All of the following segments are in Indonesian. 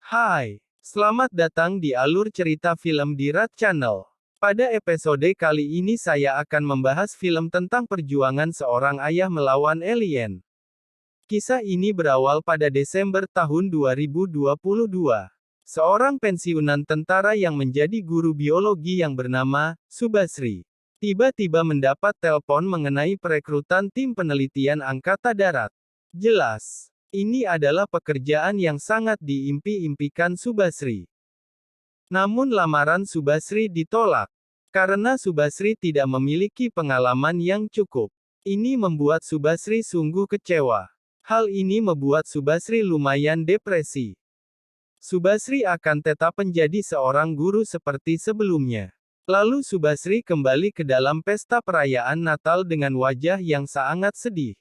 Hai, selamat datang di alur cerita film di Rat Channel. Pada episode kali ini saya akan membahas film tentang perjuangan seorang ayah melawan alien. Kisah ini berawal pada Desember tahun 2022. Seorang pensiunan tentara yang menjadi guru biologi yang bernama Subasri tiba-tiba mendapat telepon mengenai perekrutan tim penelitian Angkatan Darat. Jelas, ini adalah pekerjaan yang sangat diimpi-impikan Subasri. Namun lamaran Subasri ditolak. Karena Subasri tidak memiliki pengalaman yang cukup. Ini membuat Subasri sungguh kecewa. Hal ini membuat Subasri lumayan depresi. Subasri akan tetap menjadi seorang guru seperti sebelumnya. Lalu Subasri kembali ke dalam pesta perayaan Natal dengan wajah yang sangat sedih.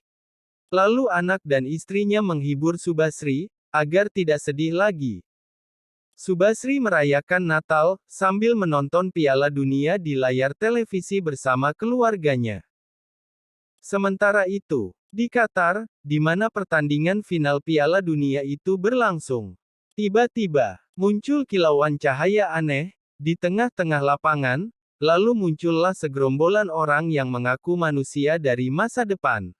Lalu anak dan istrinya menghibur Subasri, agar tidak sedih lagi. Subasri merayakan Natal, sambil menonton Piala Dunia di layar televisi bersama keluarganya. Sementara itu, di Qatar, di mana pertandingan final Piala Dunia itu berlangsung, tiba-tiba, muncul kilauan cahaya aneh, di tengah-tengah lapangan, lalu muncullah segerombolan orang yang mengaku manusia dari masa depan.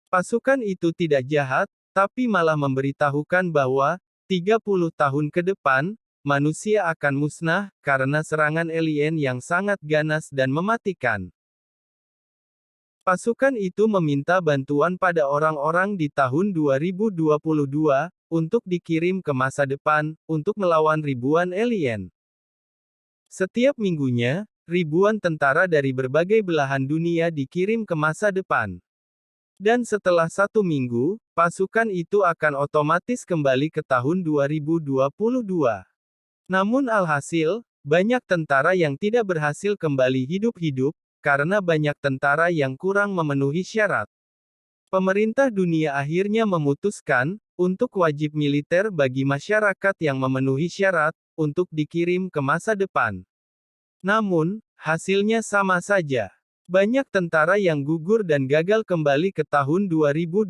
Pasukan itu tidak jahat, tapi malah memberitahukan bahwa, 30 tahun ke depan, manusia akan musnah, karena serangan alien yang sangat ganas dan mematikan. Pasukan itu meminta bantuan pada orang-orang di tahun 2022, untuk dikirim ke masa depan, untuk melawan ribuan alien. Setiap minggunya, ribuan tentara dari berbagai belahan dunia dikirim ke masa depan. Dan setelah 1 minggu, pasukan itu akan otomatis kembali ke tahun 2022. Namun alhasil, banyak tentara yang tidak berhasil kembali hidup-hidup, karena banyak tentara yang kurang memenuhi syarat. Pemerintah dunia akhirnya memutuskan, untuk wajib militer bagi masyarakat yang memenuhi syarat, untuk dikirim ke masa depan. Namun, hasilnya sama saja. Banyak tentara yang gugur dan gagal kembali ke tahun 2022,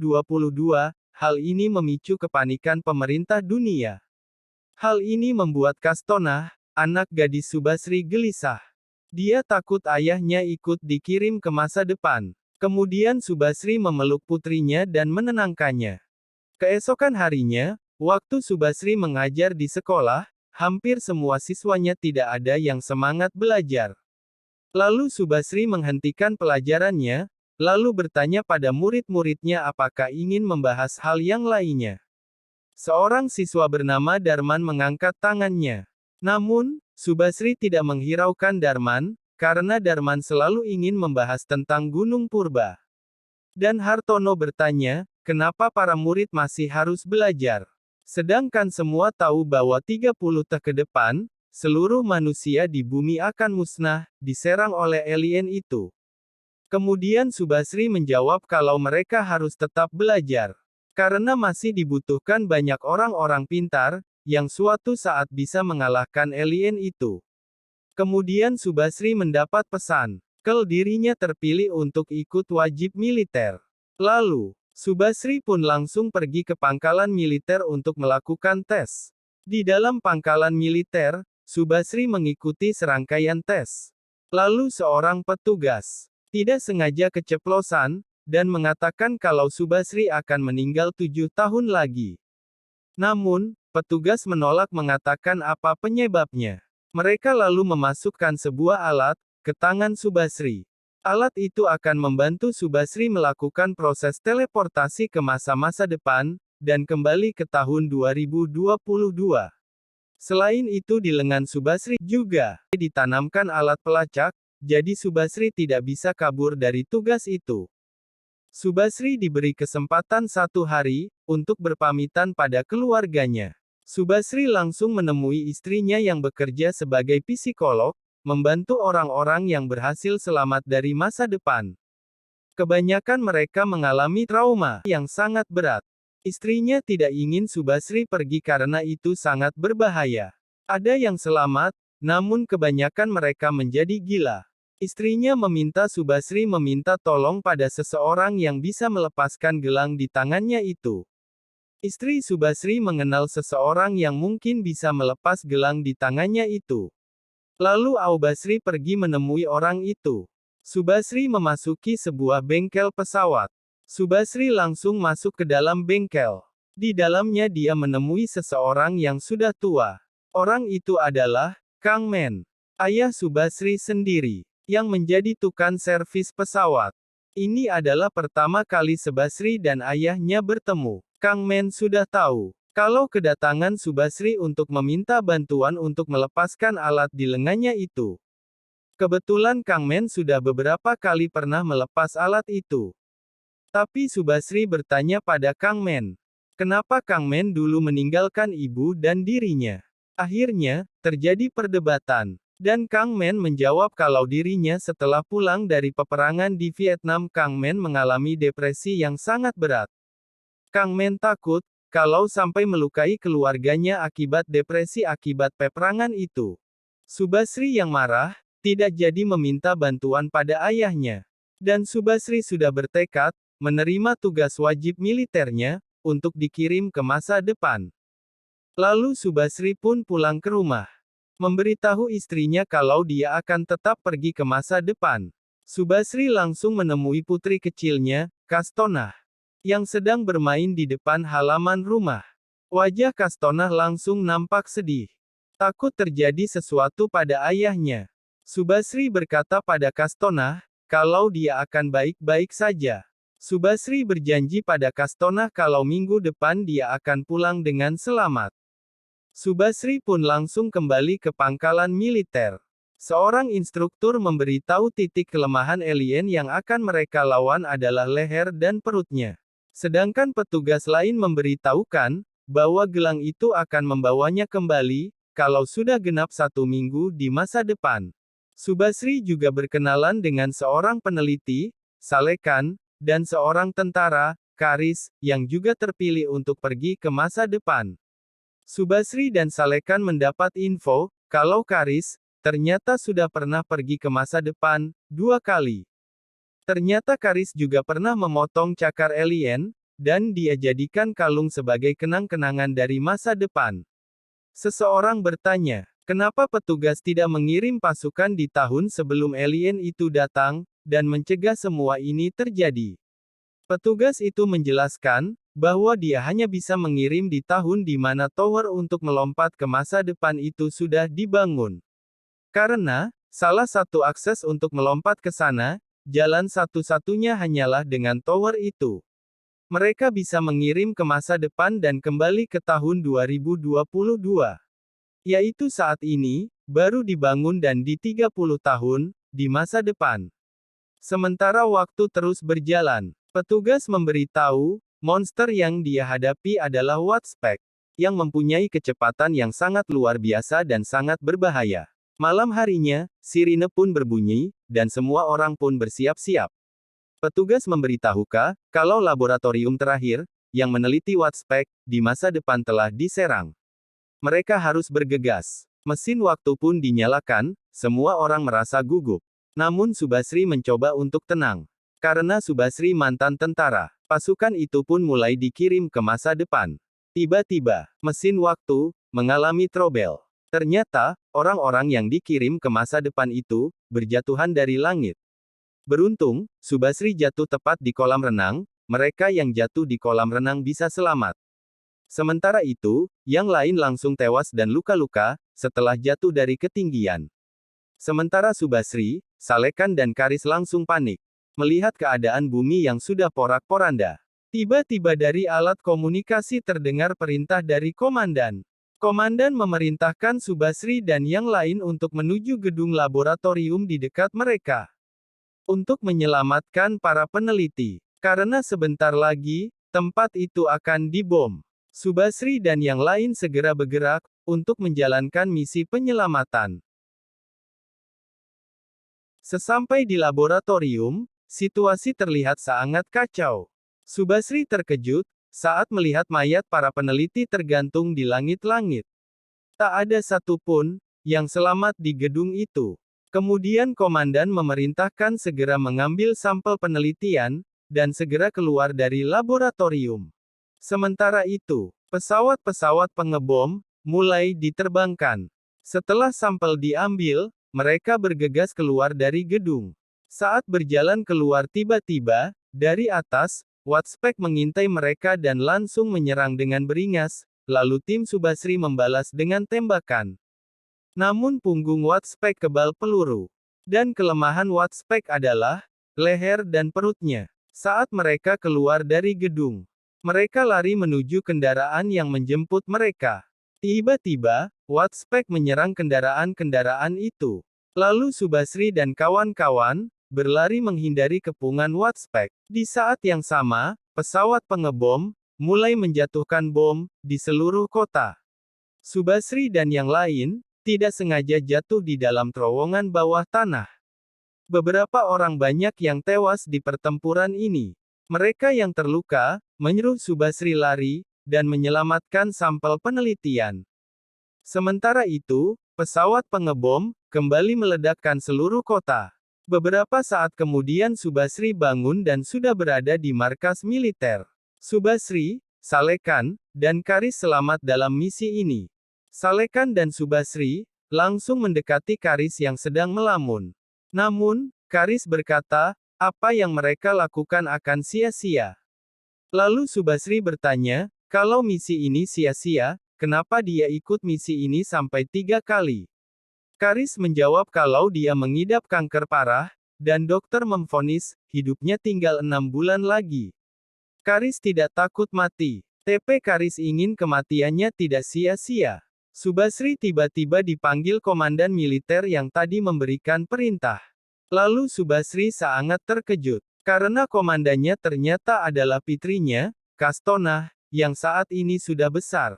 hal ini memicu kepanikan pemerintah dunia. Hal ini membuat Kastonah, anak gadis Subasri gelisah. Dia takut ayahnya ikut dikirim ke masa depan. Kemudian Subasri memeluk putrinya dan menenangkannya. Keesokan harinya, waktu Subasri mengajar di sekolah, hampir semua siswanya tidak ada yang semangat belajar. Lalu Subasri menghentikan pelajarannya, lalu bertanya pada murid-muridnya apakah ingin membahas hal yang lainnya. Seorang siswa bernama Darman mengangkat tangannya. Namun, Subasri tidak menghiraukan Darman, karena Darman selalu ingin membahas tentang Gunung Purba. Dan Hartono bertanya, kenapa para murid masih harus belajar? Sedangkan semua tahu bahwa 30 tahun ke depan, seluruh manusia di bumi akan musnah, diserang oleh alien itu. Kemudian Subasri menjawab kalau mereka harus tetap belajar. Karena masih dibutuhkan banyak orang-orang pintar, yang suatu saat bisa mengalahkan alien itu. Kemudian Subasri mendapat pesan, kalau dirinya terpilih untuk ikut wajib militer. Lalu, Subasri pun langsung pergi ke pangkalan militer untuk melakukan tes. Di dalam pangkalan militer, Subasri mengikuti serangkaian tes. Lalu seorang petugas tidak sengaja keceplosan, dan mengatakan kalau Subasri akan meninggal 7 tahun lagi. Namun, petugas menolak mengatakan apa penyebabnya. Mereka lalu memasukkan sebuah alat ke tangan Subasri. Alat itu akan membantu Subasri melakukan proses teleportasi ke masa-masa depan, dan kembali ke tahun 2022. Selain itu di lengan Subasri juga ditanamkan alat pelacak, jadi Subasri tidak bisa kabur dari tugas itu. Subasri diberi kesempatan 1 hari, untuk berpamitan pada keluarganya. Subasri langsung menemui istrinya yang bekerja sebagai psikolog, membantu orang-orang yang berhasil selamat dari masa depan. Kebanyakan mereka mengalami trauma yang sangat berat. Istrinya tidak ingin Subasri pergi karena itu sangat berbahaya. Ada yang selamat, namun kebanyakan mereka menjadi gila. Istrinya meminta Subasri meminta tolong pada seseorang yang bisa melepaskan gelang di tangannya itu. Istri Subasri mengenal seseorang yang mungkin bisa melepas gelang di tangannya itu. Lalu Aubasri pergi menemui orang itu. Subasri memasuki sebuah bengkel pesawat. Subasri langsung masuk ke dalam bengkel. Di dalamnya dia menemui seseorang yang sudah tua. Orang itu adalah Kang Men, ayah Subasri sendiri, yang menjadi tukang servis pesawat. Ini adalah pertama kali Subasri dan ayahnya bertemu. Kang Men sudah tahu kalau kedatangan Subasri untuk meminta bantuan untuk melepaskan alat di lengannya itu. Kebetulan Kang Men sudah beberapa kali pernah melepas alat itu. Tapi Subasri bertanya pada Kang Men, kenapa Kang Men dulu meninggalkan ibu dan dirinya? Akhirnya, terjadi perdebatan. Dan Kang Men menjawab kalau dirinya setelah pulang dari peperangan di Vietnam Kang Men mengalami depresi yang sangat berat. Kang Men takut, kalau sampai melukai keluarganya akibat depresi akibat peperangan itu. Subasri yang marah, tidak jadi meminta bantuan pada ayahnya. Dan Subasri sudah bertekad, menerima tugas wajib militernya, untuk dikirim ke masa depan. Lalu Subasri pun pulang ke rumah. Memberitahu istrinya kalau dia akan tetap pergi ke masa depan. Subasri langsung menemui putri kecilnya, Kastonah, yang sedang bermain di depan halaman rumah. Wajah Kastonah langsung nampak sedih. Takut terjadi sesuatu pada ayahnya. Subasri berkata pada Kastonah, kalau dia akan baik-baik saja. Subasri berjanji pada Kastonah kalau minggu depan dia akan pulang dengan selamat. Subasri pun langsung kembali ke pangkalan militer. Seorang instruktur memberitahu titik kelemahan alien yang akan mereka lawan adalah leher dan perutnya. Sedangkan petugas lain memberitahukan, bahwa gelang itu akan membawanya kembali, kalau sudah genap 1 minggu di masa depan. Subasri juga berkenalan dengan seorang peneliti, Salekan, dan seorang tentara, Karis, yang juga terpilih untuk pergi ke masa depan. Subasri dan Salekan mendapat info, kalau Karis, ternyata sudah pernah pergi ke masa depan, 2 kali. Ternyata Karis juga pernah memotong cakar alien, dan dia jadikan kalung sebagai kenang-kenangan dari masa depan. Seseorang bertanya, kenapa petugas tidak mengirim pasukan di tahun sebelum alien itu datang, dan mencegah semua ini terjadi? Petugas itu menjelaskan, bahwa dia hanya bisa mengirim di tahun di mana tower untuk melompat ke masa depan itu sudah dibangun. Karena, salah satu akses untuk melompat ke sana, jalan satu-satunya hanyalah dengan tower itu. Mereka bisa mengirim ke masa depan dan kembali ke tahun 2022. Yaitu saat ini, baru dibangun dan di 30 tahun, di masa depan. Sementara waktu terus berjalan, petugas memberitahu, monster yang dia hadapi adalah Watspec, yang mempunyai kecepatan yang sangat luar biasa dan sangat berbahaya. Malam harinya, sirine pun berbunyi, dan semua orang pun bersiap-siap. Petugas memberitahukan, kalau laboratorium terakhir, yang meneliti Watspec, di masa depan telah diserang. Mereka harus bergegas. Mesin waktu pun dinyalakan, semua orang merasa gugup. Namun Subasri mencoba untuk tenang. Karena Subasri mantan tentara, pasukan itu pun mulai dikirim ke masa depan. Tiba-tiba, mesin waktu mengalami trouble. Ternyata, orang-orang yang dikirim ke masa depan itu, berjatuhan dari langit. Beruntung, Subasri jatuh tepat di kolam renang, mereka yang jatuh di kolam renang bisa selamat. Sementara itu, yang lain langsung tewas dan luka-luka, setelah jatuh dari ketinggian. Sementara Subasri, Salekan dan Karis langsung panik. Melihat keadaan bumi yang sudah porak-poranda. Tiba-tiba dari alat komunikasi terdengar perintah dari komandan. Komandan memerintahkan Subasri dan yang lain untuk menuju gedung laboratorium di dekat mereka. Untuk menyelamatkan para peneliti. Karena sebentar lagi, tempat itu akan dibom. Subasri dan yang lain segera bergerak, untuk menjalankan misi penyelamatan. Sesampai di laboratorium, situasi terlihat sangat kacau. Subasri terkejut, saat melihat mayat para peneliti tergantung di langit-langit. Tak ada satupun yang selamat di gedung itu. Kemudian komandan memerintahkan segera mengambil sampel penelitian, dan segera keluar dari laboratorium. Sementara itu, pesawat-pesawat pengebom mulai diterbangkan. Setelah sampel diambil, mereka bergegas keluar dari gedung. Saat berjalan keluar tiba-tiba, dari atas, Watspek mengintai mereka dan langsung menyerang dengan beringas, lalu tim Subasri membalas dengan tembakan. Namun punggung Watspek kebal peluru. Dan kelemahan Watspek adalah leher dan perutnya. Saat mereka keluar dari gedung, mereka lari menuju kendaraan yang menjemput mereka. Tiba-tiba, Watspek menyerang kendaraan-kendaraan itu. Lalu Subasri dan kawan-kawan berlari menghindari kepungan Watspek. Di saat yang sama, pesawat pengebom mulai menjatuhkan bom di seluruh kota. Subasri dan yang lain tidak sengaja jatuh di dalam terowongan bawah tanah. Beberapa orang banyak yang tewas di pertempuran ini. Mereka yang terluka menyuruh Subasri lari dan menyelamatkan sampel penelitian. Sementara itu, pesawat pengebom kembali meledakkan seluruh kota. Beberapa saat kemudian Subasri bangun dan sudah berada di markas militer. Subasri, Salekan, dan Karis selamat dalam misi ini. Salekan dan Subasri langsung mendekati Karis yang sedang melamun. Namun, Karis berkata, apa yang mereka lakukan akan sia-sia. Lalu Subasri bertanya, kalau misi ini sia-sia, kenapa dia ikut misi ini sampai 3 kali? Karis menjawab kalau dia mengidap kanker parah, dan dokter memvonis, hidupnya tinggal 6 bulan lagi. Karis tidak takut mati. TP Karis ingin kematiannya tidak sia-sia. Subasri tiba-tiba dipanggil komandan militer yang tadi memberikan perintah. Lalu Subasri sangat terkejut, karena komandannya ternyata adalah putrinya, Kastonah, yang saat ini sudah besar.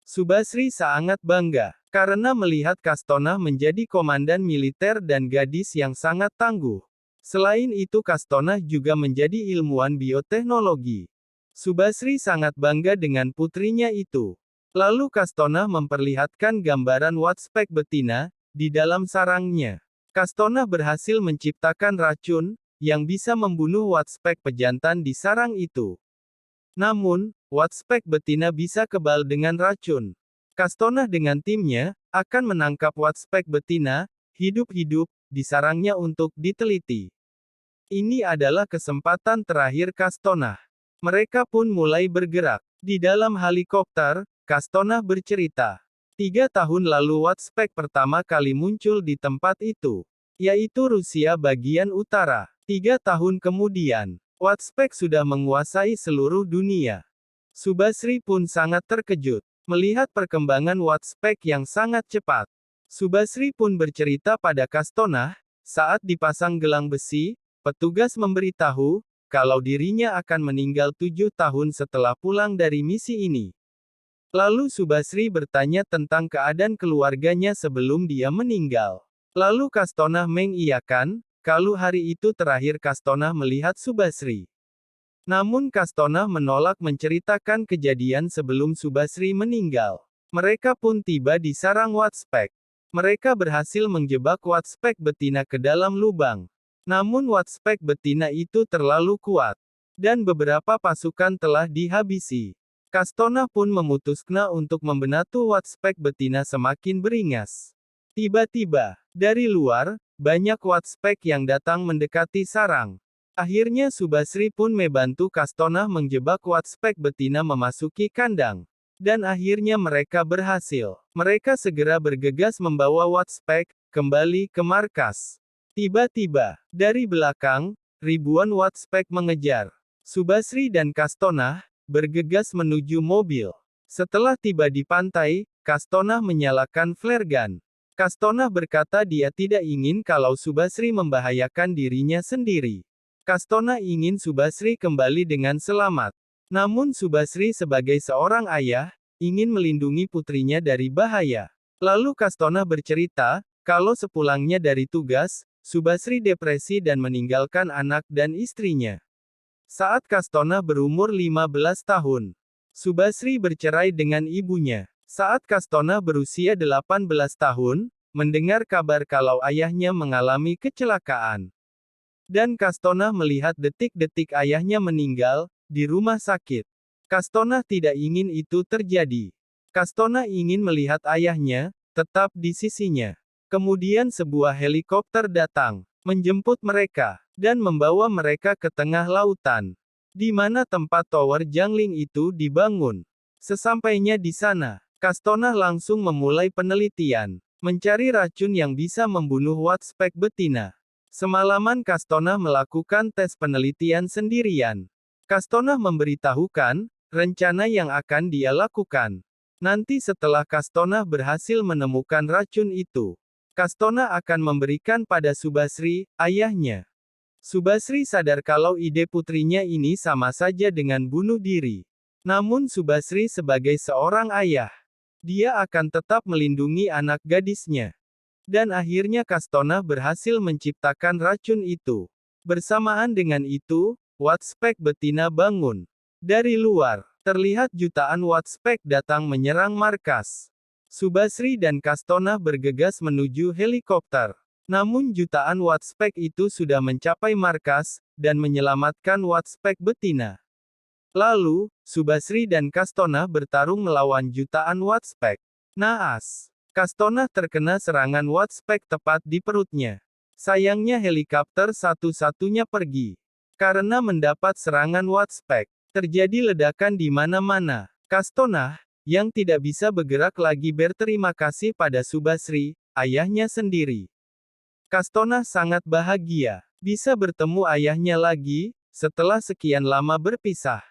Subasri sangat bangga, karena melihat Kastonah menjadi komandan militer dan gadis yang sangat tangguh. Selain itu Kastonah juga menjadi ilmuwan bioteknologi. Subasri sangat bangga dengan putrinya itu. Lalu Kastonah memperlihatkan gambaran Watspek betina di dalam sarangnya. Kastonah berhasil menciptakan racun yang bisa membunuh Watspek pejantan di sarang itu. Namun, Watspek betina bisa kebal dengan racun. Kastonah dengan timnya akan menangkap Watspek betina hidup-hidup di sarangnya untuk diteliti. Ini adalah kesempatan terakhir Kastonah. Mereka pun mulai bergerak. Di dalam helikopter, Kastonah bercerita. 3 tahun lalu Watspek pertama kali muncul di tempat itu, yaitu Rusia bagian utara. 3 tahun kemudian, Watspek sudah menguasai seluruh dunia. Subasri pun sangat terkejut, melihat perkembangan Watspek yang sangat cepat. Subasri pun bercerita pada Kastonah, saat dipasang gelang besi, petugas memberitahu, kalau dirinya akan meninggal 7 tahun setelah pulang dari misi ini. Lalu Subasri bertanya tentang keadaan keluarganya sebelum dia meninggal. Lalu Kastonah mengiyakan, kalau hari itu terakhir Kastonah melihat Subasri. Namun Kastonah menolak menceritakan kejadian sebelum Subasri meninggal. Mereka pun tiba di sarang Watspek. Mereka berhasil menjebak Watspek betina ke dalam lubang. Namun Watspek betina itu terlalu kuat. Dan beberapa pasukan telah dihabisi. Kastonah pun memutuskan untuk membenatu Watspek betina semakin beringas. Tiba-tiba, dari luar, banyak Watspek yang datang mendekati sarang. Akhirnya Subasri pun membantu Kastonah menjebak Watspek betina memasuki kandang. Dan akhirnya mereka berhasil. Mereka segera bergegas membawa Watspek kembali ke markas. Tiba-tiba, dari belakang, ribuan Watspek mengejar. Subasri dan Kastonah bergegas menuju mobil. Setelah tiba di pantai, Kastonah menyalakan flare gun. Kastonah berkata dia tidak ingin kalau Subasri membahayakan dirinya sendiri. Kastonah ingin Subasri kembali dengan selamat. Namun Subasri sebagai seorang ayah, ingin melindungi putrinya dari bahaya. Lalu Kastonah bercerita, kalau sepulangnya dari tugas, Subasri depresi dan meninggalkan anak dan istrinya. Saat Kastonah berumur 15 tahun, Subasri bercerai dengan ibunya. Saat Kastonah berusia 18 tahun, mendengar kabar kalau ayahnya mengalami kecelakaan. Dan Kastonah melihat detik-detik ayahnya meninggal di rumah sakit. Kastona tidak ingin itu terjadi. Kastona ingin melihat ayahnya, tetap di sisinya. Kemudian sebuah helikopter datang, menjemput mereka, dan membawa mereka ke tengah lautan, di mana tempat tower Jiangling itu dibangun. Sesampainya di sana, Kastona langsung memulai penelitian, mencari racun yang bisa membunuh Watspek betina. Semalaman Kastona melakukan tes penelitian sendirian. Kastona memberitahukan rencana yang akan dia lakukan. Nanti setelah Kastona berhasil menemukan racun itu, Kastona akan memberikan pada Subasri, ayahnya. Subasri sadar kalau ide putrinya ini sama saja dengan bunuh diri. Namun Subasri sebagai seorang ayah, dia akan tetap melindungi anak gadisnya. Dan akhirnya Kastona berhasil menciptakan racun itu. Bersamaan dengan itu, Watspek betina bangun. Dari luar, terlihat jutaan Watspek datang menyerang markas. Subasri dan Kastona bergegas menuju helikopter. Namun jutaan Watspek itu sudah mencapai markas, dan menyelamatkan Watspek betina. Lalu, Subasri dan Kastona bertarung melawan jutaan Watspek. Naas, Kastona terkena serangan Watspek tepat di perutnya. Sayangnya helikopter satu-satunya pergi. Karena mendapat serangan Watspek, terjadi ledakan di mana-mana. Kastona, yang tidak bisa bergerak lagi berterima kasih pada Subasri, ayahnya sendiri. Kastona sangat bahagia, bisa bertemu ayahnya lagi, setelah sekian lama berpisah.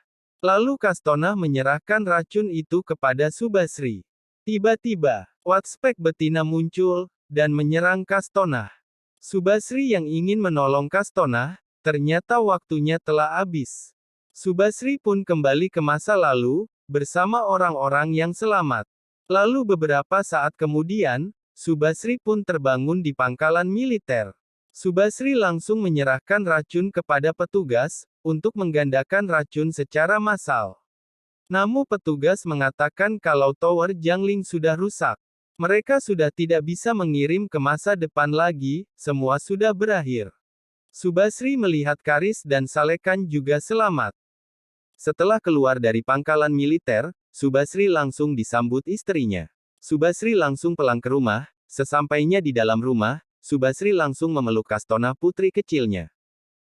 Lalu Kastona menyerahkan racun itu kepada Subasri. Tiba-tiba, Watspek betina muncul, dan menyerang Kastona. Subasri yang ingin menolong Kastona, ternyata waktunya telah habis. Subasri pun kembali ke masa lalu, bersama orang-orang yang selamat. Lalu beberapa saat kemudian, Subasri pun terbangun di pangkalan militer. Subasri langsung menyerahkan racun kepada petugas, untuk menggandakan racun secara massal. Namun petugas mengatakan kalau tower Jiangling sudah rusak. Mereka sudah tidak bisa mengirim ke masa depan lagi, semua sudah berakhir. Subasri melihat Karis dan Salekan juga selamat. Setelah keluar dari pangkalan militer, Subasri langsung disambut istrinya. Subasri langsung pulang ke rumah, sesampainya di dalam rumah, Subasri langsung memeluk Kastona putri kecilnya.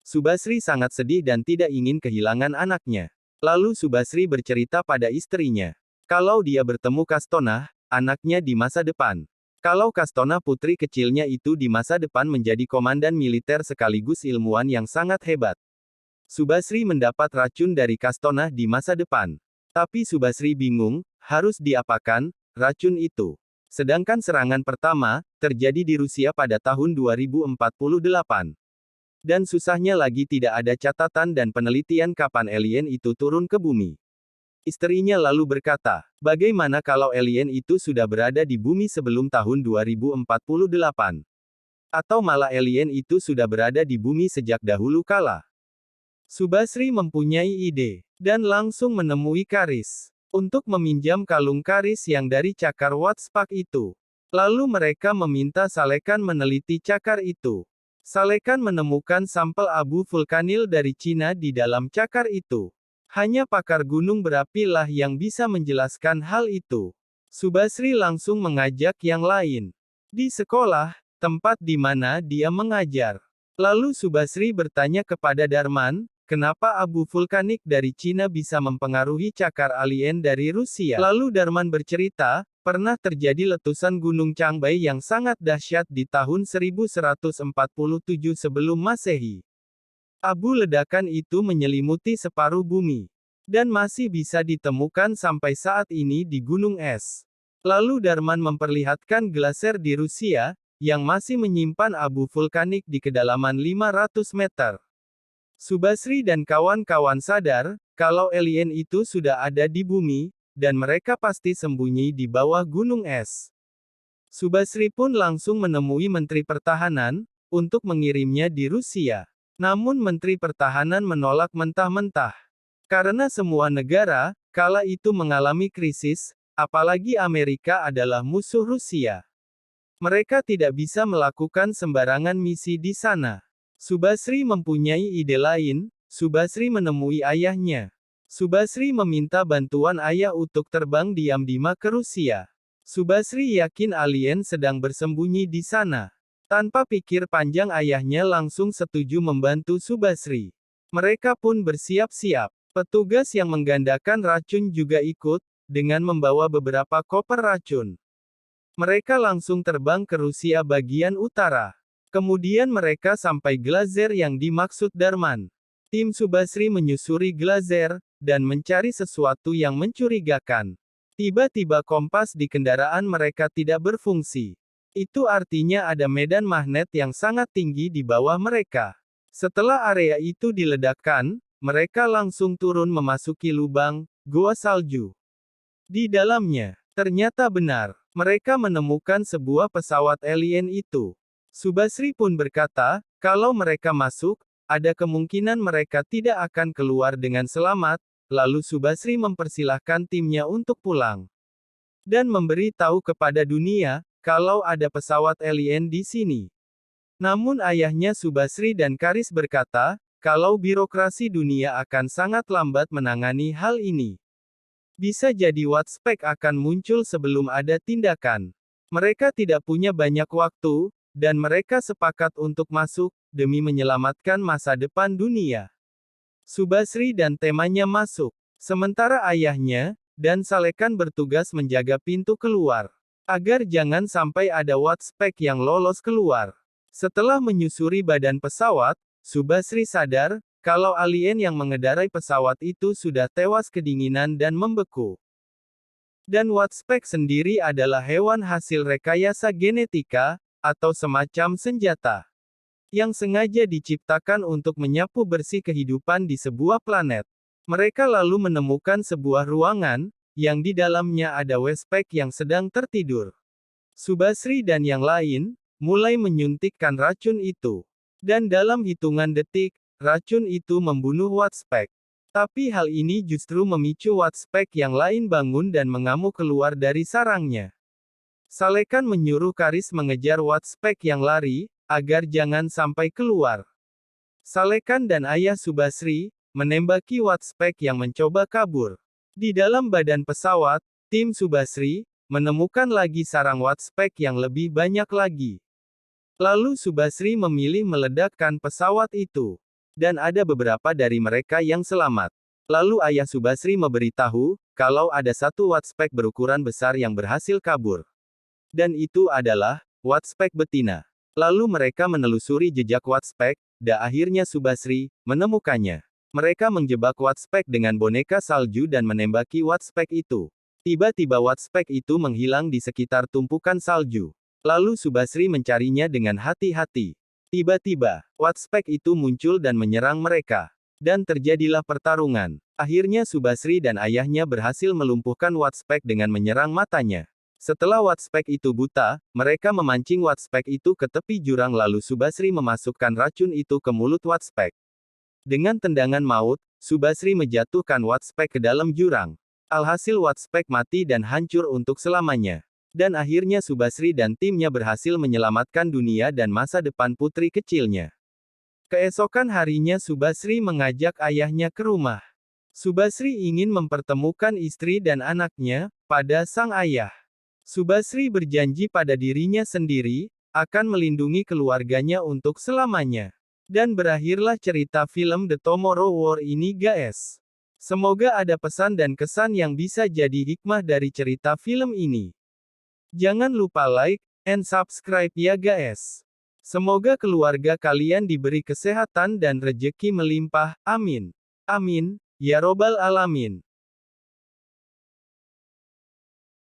Subasri sangat sedih dan tidak ingin kehilangan anaknya. Lalu Subasri bercerita pada istrinya, kalau dia bertemu Kastona, anaknya di masa depan. Kalau Kastona putri kecilnya itu di masa depan menjadi komandan militer sekaligus ilmuwan yang sangat hebat. Subasri mendapat racun dari Kastona di masa depan. Tapi Subasri bingung, harus diapakan, racun itu. Sedangkan serangan pertama, terjadi di Rusia pada tahun 2048. Dan susahnya lagi tidak ada catatan dan penelitian kapan alien itu turun ke bumi. Istrinya lalu berkata, bagaimana kalau alien itu sudah berada di bumi sebelum tahun 2048? Atau malah alien itu sudah berada di bumi sejak dahulu kala? Subasri mempunyai ide, dan langsung menemui Karis, untuk meminjam kalung Karis yang dari cakar Watspak itu. Lalu mereka meminta Salekan meneliti cakar itu. Salekan menemukan sampel abu vulkanil dari Cina di dalam cakar itu. Hanya pakar gunung berapi lah yang bisa menjelaskan hal itu. Subasri langsung mengajak yang lain. Di sekolah, tempat di mana dia mengajar. Lalu Subasri bertanya kepada Darman, kenapa abu vulkanik dari Cina bisa mempengaruhi cakar alien dari Rusia? Lalu Darman bercerita, pernah terjadi letusan Gunung Changbai yang sangat dahsyat di tahun 1147 sebelum Masehi. Abu ledakan itu menyelimuti separuh bumi. Dan masih bisa ditemukan sampai saat ini di gunung es. Lalu Darman memperlihatkan glaser di Rusia, yang masih menyimpan abu vulkanik di kedalaman 500 meter. Subasri dan kawan-kawan sadar, kalau alien itu sudah ada di bumi, dan mereka pasti sembunyi di bawah gunung es. Subasri pun langsung menemui Menteri Pertahanan, untuk mengirimnya di Rusia. Namun Menteri Pertahanan menolak mentah-mentah. Karena semua negara, kala itu mengalami krisis, apalagi Amerika adalah musuh Rusia. Mereka tidak bisa melakukan sembarangan misi di sana. Subasri mempunyai ide lain, Subasri menemui ayahnya. Subasri meminta bantuan ayah untuk terbang diam-diam ke Rusia. Subasri yakin alien sedang bersembunyi di sana. Tanpa pikir panjang ayahnya langsung setuju membantu Subasri. Mereka pun bersiap-siap. Petugas yang menggandakan racun juga ikut, dengan membawa beberapa koper racun. Mereka langsung terbang ke Rusia bagian utara. Kemudian mereka sampai Glazer yang dimaksud Darman. Tim Subasri menyusuri Glazer, dan mencari sesuatu yang mencurigakan. Tiba-tiba kompas di kendaraan mereka tidak berfungsi. Itu artinya ada medan magnet yang sangat tinggi di bawah mereka. Setelah area itu diledakkan, mereka langsung turun memasuki lubang gua salju. Di dalamnya, ternyata benar, mereka menemukan sebuah pesawat alien itu. Subasri pun berkata, kalau mereka masuk, ada kemungkinan mereka tidak akan keluar dengan selamat, lalu Subasri mempersilahkan timnya untuk pulang. Dan memberi tahu kepada dunia, kalau ada pesawat alien di sini. Namun ayahnya Subasri dan Karis berkata, kalau birokrasi dunia akan sangat lambat menangani hal ini. Bisa jadi Watspek akan muncul sebelum ada tindakan. Mereka tidak punya banyak waktu, dan mereka sepakat untuk masuk, demi menyelamatkan masa depan dunia. Subasri dan temannya masuk. Sementara ayahnya, dan Salekan bertugas menjaga pintu keluar. Agar jangan sampai ada Watspek yang lolos keluar. Setelah menyusuri badan pesawat, Subasri sadar, kalau alien yang mengendarai pesawat itu sudah tewas kedinginan dan membeku. Dan Watspek sendiri adalah hewan hasil rekayasa genetika, atau semacam senjata. Yang sengaja diciptakan untuk menyapu bersih kehidupan di sebuah planet. Mereka lalu menemukan sebuah ruangan, yang di dalamnya ada Watspek yang sedang tertidur. Subasri dan yang lain, mulai menyuntikkan racun itu. Dan dalam hitungan detik, racun itu membunuh Watspek. Tapi hal ini justru memicu Watspek yang lain bangun dan mengamuk keluar dari sarangnya. Salekan menyuruh Karis mengejar Watspek yang lari, agar jangan sampai keluar. Salekan dan ayah Subasri, menembaki Watspek yang mencoba kabur. Di dalam badan pesawat, tim Subasri, menemukan lagi sarang Watspek yang lebih banyak lagi. Lalu Subasri memilih meledakkan pesawat itu. Dan ada beberapa dari mereka yang selamat. Lalu ayah Subasri memberitahu, kalau ada satu Watspek berukuran besar yang berhasil kabur. Dan itu adalah, Watspek betina. Lalu mereka menelusuri jejak Watspek, dan akhirnya Subasri, menemukannya. Mereka menjebak Watspek dengan boneka salju dan menembaki Watspek itu. Tiba-tiba Watspek itu menghilang di sekitar tumpukan salju. Lalu Subasri mencarinya dengan hati-hati. Tiba-tiba, Watspek itu muncul dan menyerang mereka. Dan terjadilah pertarungan. Akhirnya Subasri dan ayahnya berhasil melumpuhkan Watspek dengan menyerang matanya. Setelah Watspek itu buta, mereka memancing Watspek itu ke tepi jurang lalu Subasri memasukkan racun itu ke mulut Watspek. Dengan tendangan maut, Subasri menjatuhkan Watspek ke dalam jurang. Alhasil Watspek mati dan hancur untuk selamanya. Dan akhirnya Subasri dan timnya berhasil menyelamatkan dunia dan masa depan putri kecilnya. Keesokan harinya Subasri mengajak ayahnya ke rumah. Subasri ingin mempertemukan istri dan anaknya, pada sang ayah. Subasri berjanji pada dirinya sendiri, akan melindungi keluarganya untuk selamanya. Dan berakhirlah cerita film The Tomorrow War ini guys. Semoga ada pesan dan kesan yang bisa jadi hikmah dari cerita film ini. Jangan lupa like, and subscribe ya guys. Semoga keluarga kalian diberi kesehatan dan rejeki melimpah, amin. Amin, ya robbal alamin.